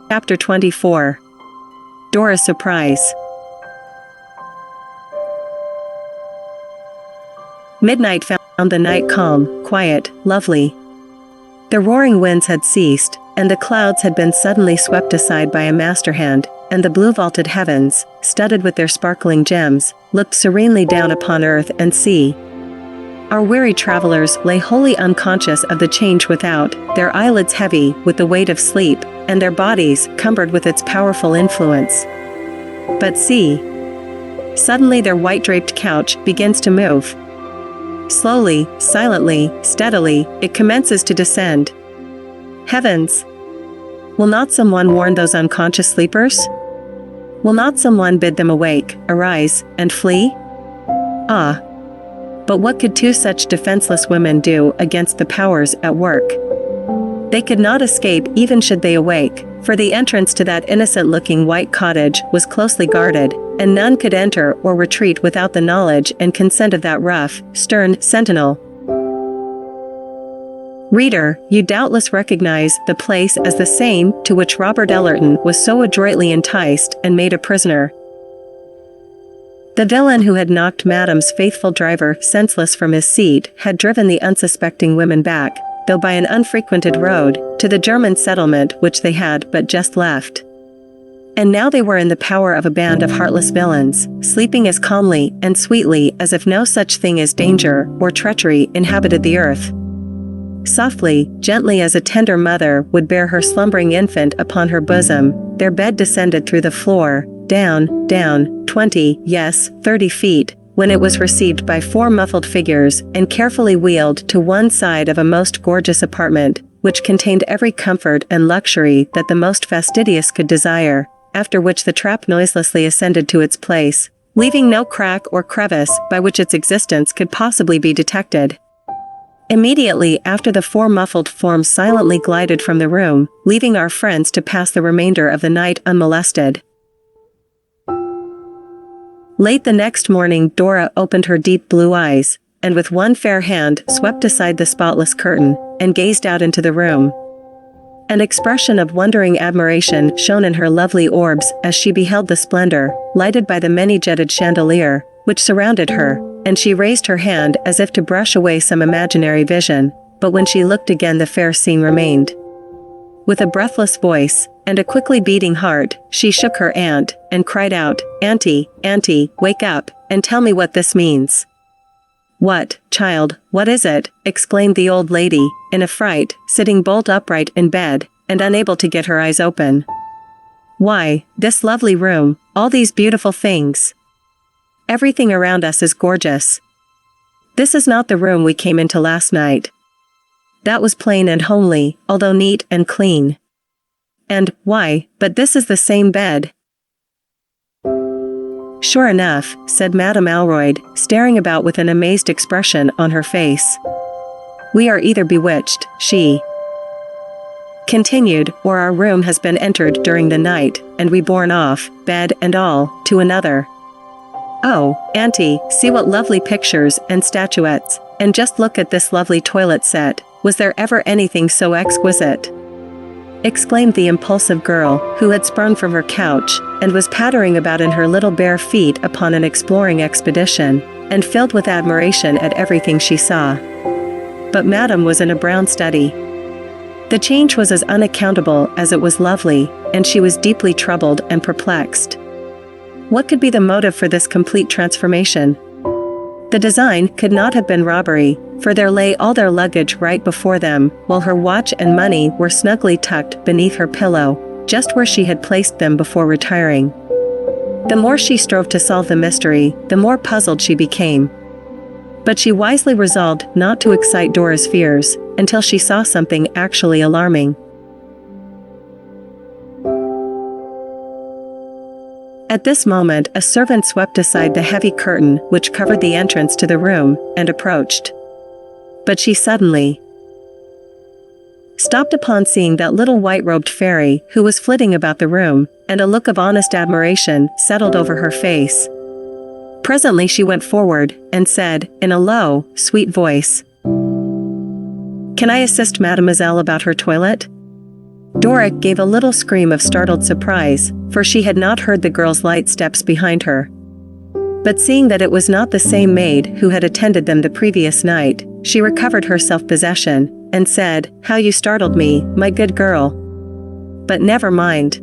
Chapter 24. Dora's Surprise. Midnight found the night calm, quiet, lovely. The roaring winds had ceased, and the clouds had been suddenly swept aside by a master hand, and the blue-vaulted heavens, studded with their sparkling gems, looked serenely down upon earth and sea. Our weary travelers lay wholly unconscious of the change without, their eyelids heavy with the weight of sleep, and their bodies cumbered with its powerful influence. But see! Suddenly their white-draped couch begins to move. Slowly, silently, steadily, it commences to descend. Heavens! Will not someone warn those unconscious sleepers? Will not someone bid them awake, arise, and flee? Ah! But what could two such defenseless women do against the powers at work? They could not escape even should they awake, for the entrance to that innocent-looking white cottage was closely guarded, and none could enter or retreat without the knowledge and consent of that rough, stern sentinel. Reader, you doubtless recognize the place as the same to which Robert Ellerton was so adroitly enticed and made a prisoner. The villain who had knocked Madame's faithful driver senseless from his seat had driven the unsuspecting women back, though by an unfrequented road, to the German settlement which they had but just left. And now they were in the power of a band of heartless villains, sleeping as calmly and sweetly as if no such thing as danger or treachery inhabited the earth. Softly, gently as a tender mother would bear her slumbering infant upon her bosom, their bed descended through the floor, down, 20, yes, 30 feet, when it was received by four muffled figures and carefully wheeled to one side of a most gorgeous apartment, which contained every comfort and luxury that the most fastidious could desire, after which the trap noiselessly ascended to its place, leaving no crack or crevice by which its existence could possibly be detected. Immediately after the four muffled forms silently glided from the room, leaving our friends to pass the remainder of the night unmolested. Late the next morning Dora opened her deep blue eyes, and with one fair hand swept aside the spotless curtain, and gazed out into the room. An expression of wondering admiration shone in her lovely orbs as she beheld the splendor, lighted by the many-jetted chandelier, which surrounded her, and she raised her hand as if to brush away some imaginary vision, but when she looked again the fair scene remained. With a breathless voice, and a quickly beating heart, she shook her aunt, and cried out, "Auntie, auntie, wake up, and tell me what this means." "What, child, what is it?" exclaimed the old lady, in a fright, sitting bolt upright in bed, and unable to get her eyes open. "Why, this lovely room, all these beautiful things. Everything around us is gorgeous. This is not the room we came into last night. That was plain and homely, although neat and clean. And, why, but this is the same bed." "Sure enough," said Madame Alroyd, staring about with an amazed expression on her face. "We are either bewitched," she continued, "or our room has been entered during the night, and we borne off, bed and all, to another. Oh, auntie, see what lovely pictures and statuettes, and just look at this lovely toilet set. Was there ever anything so exquisite?" exclaimed the impulsive girl, who had sprung from her couch, and was pattering about in her little bare feet upon an exploring expedition, and filled with admiration at everything she saw. But Madame was in a brown study. The change was as unaccountable as it was lovely, and she was deeply troubled and perplexed. What could be the motive for this complete transformation? The design could not have been robbery, for there lay all their luggage right before them, while her watch and money were snugly tucked beneath her pillow, just where she had placed them before retiring. The more she strove to solve the mystery, the more puzzled she became. But she wisely resolved not to excite Dora's fears, until she saw something actually alarming. At this moment a servant swept aside the heavy curtain which covered the entrance to the room, and approached. But she suddenly stopped upon seeing that little white-robed fairy who was flitting about the room, and a look of honest admiration settled over her face. Presently she went forward, and said, in a low, sweet voice, "Can I assist Mademoiselle about her toilet?" Dora gave a little scream of startled surprise, for she had not heard the girl's light steps behind her. But seeing that it was not the same maid who had attended them the previous night, she recovered her self-possession, and said, "How you startled me, my good girl. But never mind.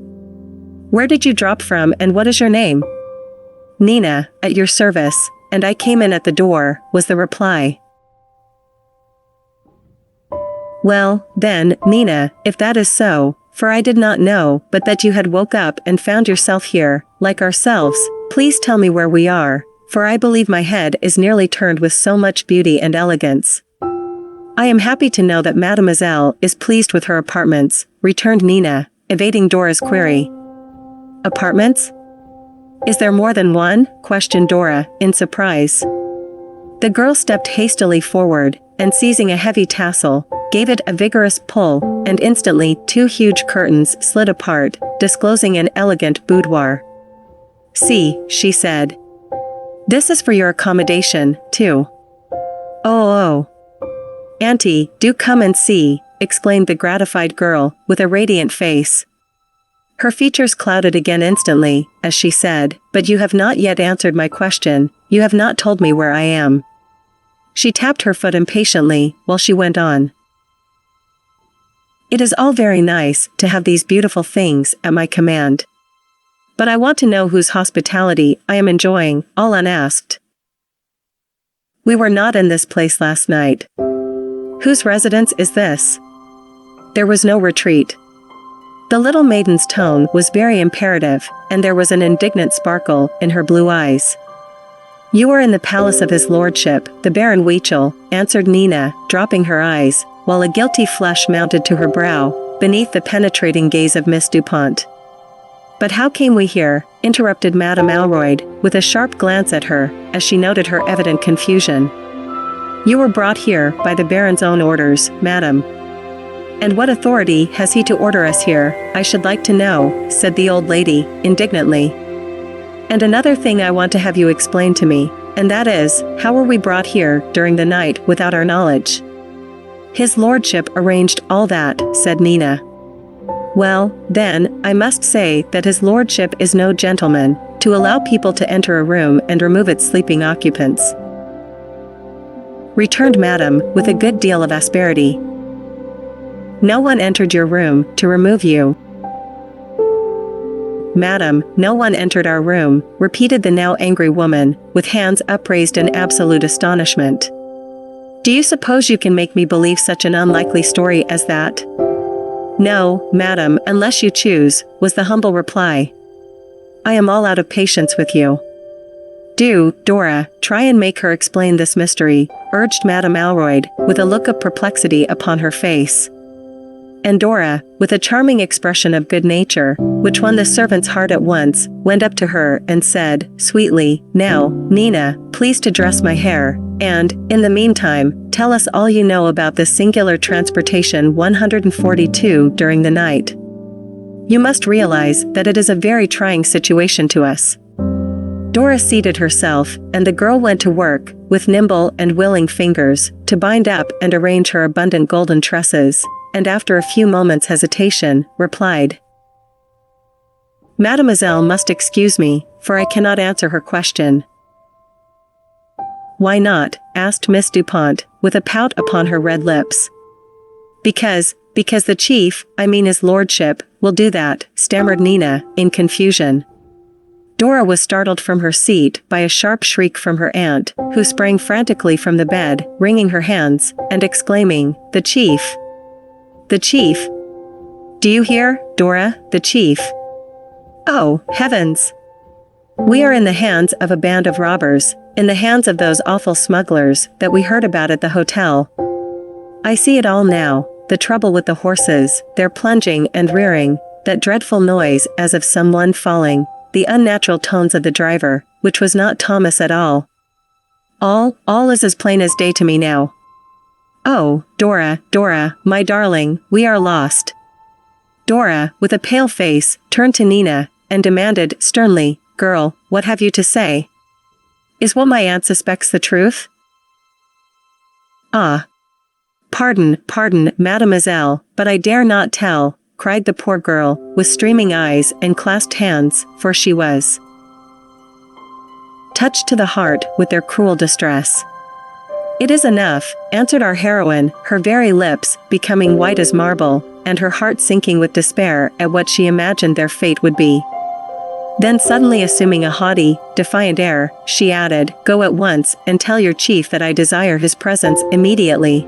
Where did you drop from and what is your name?" "Nina, at your service, and I came in at the door," was the reply. "Well, then, Nina, if that is so, for I did not know but that you had woke up and found yourself here, like ourselves, please tell me where we are, for I believe my head is nearly turned with so much beauty and elegance." "I am happy to know that Mademoiselle is pleased with her apartments," returned Nina, evading Dora's query. "Apartments? Is there more than one?" questioned Dora, in surprise. The girl stepped hastily forward, and seizing a heavy tassel, gave it a vigorous pull, and instantly 2 huge curtains slid apart, disclosing an elegant boudoir. "See," she said. "This is for your accommodation, too." Oh, Auntie, do come and see," exclaimed the gratified girl, with a radiant face. Her features clouded again instantly, as she said, "But you have not yet answered my question, you have not told me where I am." She tapped her foot impatiently, while she went on. "It is all very nice to have these beautiful things at my command. But I want to know whose hospitality I am enjoying, all unasked. We were not in this place last night. Whose residence is this?" There was no retreat. The little maiden's tone was very imperative, and there was an indignant sparkle in her blue eyes. "You are in the palace of his lordship, the Baron Weichel," answered Nina, dropping her eyes, while a guilty flush mounted to her brow, beneath the penetrating gaze of Miss Dupont. "But how came we here?" interrupted Madame Alroyd, with a sharp glance at her, as she noted her evident confusion. "You were brought here by the Baron's own orders, madam." "And what authority has he to order us here, I should like to know," said the old lady, indignantly. "And another thing I want to have you explain to me, and that is, how were we brought here during the night without our knowledge?" "His lordship arranged all that," said Nina. "Well, then, I must say that his lordship is no gentleman, to allow people to enter a room and remove its sleeping occupants," returned Madame, with a good deal of asperity. "No one entered your room to remove you." "Madam, no one entered our room," repeated the now angry woman, with hands upraised in absolute astonishment. "Do you suppose you can make me believe such an unlikely story as that?" "No, madam, unless you choose," was the humble reply. "I am all out of patience with you." "Do, Dora, try and make her explain this mystery," urged Madame Alroyd, with a look of perplexity upon her face. And Dora, with a charming expression of good nature, which won the servant's heart at once, went up to her and said, sweetly, "Now, Nina, please to dress my hair, and, in the meantime, tell us all you know about this singular transportation 142 during the night. You must realize that it is a very trying situation to us." Dora seated herself, and the girl went to work, with nimble and willing fingers, to bind up and arrange her abundant golden tresses, and after a few moments' hesitation, replied, "Mademoiselle must excuse me, for I cannot answer her question." "Why not?" asked Miss Dupont, with a pout upon her red lips. Because the chief, I mean his lordship, will do that," stammered Nina, in confusion. Dora was startled from her seat by a sharp shriek from her aunt, who sprang frantically from the bed, wringing her hands, and exclaiming, "The chief! The chief! Do you hear, Dora, the chief? Oh, heavens! We are in the hands of a band of robbers, in the hands of those awful smugglers that we heard about at the hotel. I see it all now, the trouble with the horses, their plunging and rearing, that dreadful noise as of someone falling, the unnatural tones of the driver, which was not Thomas at all. All is as plain as day to me now. Oh, Dora, my darling, we are lost." Dora, with a pale face, turned to Nina, and demanded, sternly, "Girl, what have you to say? Is what my aunt suspects the truth?" "Ah! Pardon, mademoiselle, but I dare not tell," cried the poor girl, with streaming eyes and clasped hands, for she was touched to the heart with their cruel distress. "It is enough," answered our heroine, her very lips becoming white as marble, and her heart sinking with despair at what she imagined their fate would be. Then suddenly assuming a haughty, defiant air, she added, "Go at once, and tell your chief that I desire his presence immediately."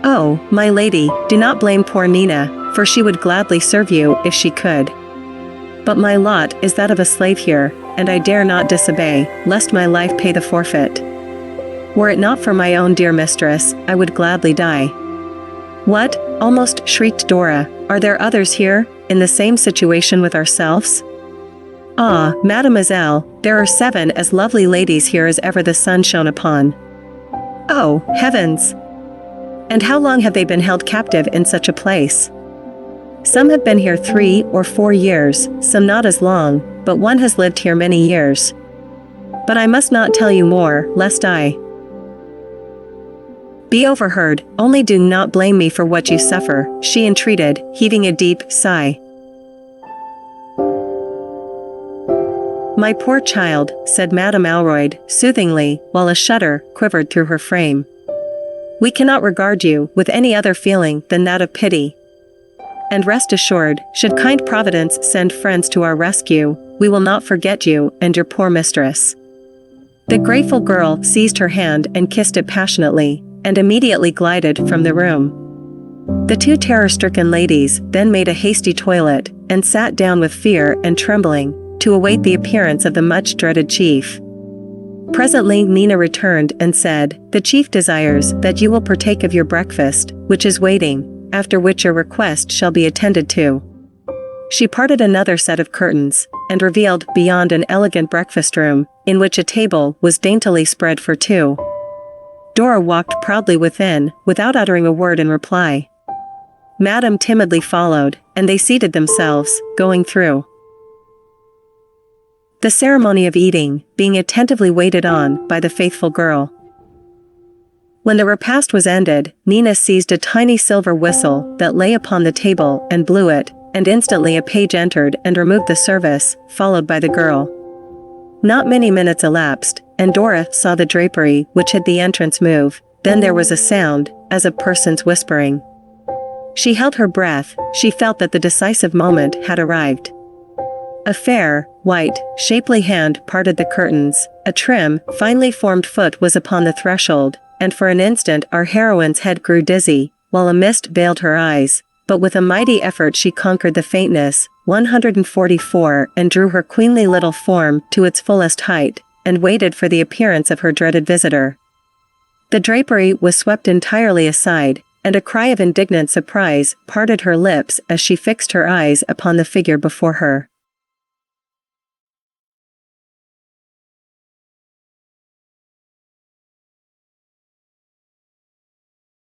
"Oh, my lady, do not blame poor Nina, for she would gladly serve you if she could. But my lot is that of a slave here, and I dare not disobey, lest my life pay the forfeit. Were it not for my own dear mistress, I would gladly die." "What?" almost shrieked Dora. "Are there others here, in the same situation with ourselves?" "Ah, mademoiselle, there are 7 as lovely ladies here as ever the sun shone upon." "Oh, heavens! And how long have they been held captive in such a place?" "Some have been here 3 or 4 years, some not as long, but one has lived here many years. But I must not tell you more, lest I be overheard. Only do not blame me for what you suffer," she entreated, heaving a deep sigh. "My poor child," said Madame Alroyd, soothingly, while a shudder quivered through her frame. "We cannot regard you with any other feeling than that of pity. And rest assured, should kind Providence send friends to our rescue, we will not forget you and your poor mistress." The grateful girl seized her hand and kissed it passionately, and immediately glided from the room. The 2 terror-stricken ladies then made a hasty toilet, and sat down with fear and trembling, to await the appearance of the much-dreaded chief. Presently Nina returned and said, "The chief desires that you will partake of your breakfast, which is waiting, after which your request shall be attended to." She parted another set of curtains, and revealed beyond an elegant breakfast room, in which a table was daintily spread for 2. Dora walked proudly within, without uttering a word in reply. Madame timidly followed, and they seated themselves, going through the ceremony of eating, being attentively waited on by the faithful girl. When the repast was ended, Nina seized a tiny silver whistle that lay upon the table and blew it, and instantly a page entered and removed the service, followed by the girl. Not many minutes elapsed, and Dora saw the drapery which hid the entrance move. Then there was a sound, as of persons whispering. She held her breath. She felt that the decisive moment had arrived. A fair, white, shapely hand parted the curtains, a trim, finely formed foot was upon the threshold, and for an instant our heroine's head grew dizzy, while a mist veiled her eyes, but with a mighty effort she conquered the faintness, 144, and drew her queenly little form to its fullest height, and waited for the appearance of her dreaded visitor. The drapery was swept entirely aside, and a cry of indignant surprise parted her lips as she fixed her eyes upon the figure before her.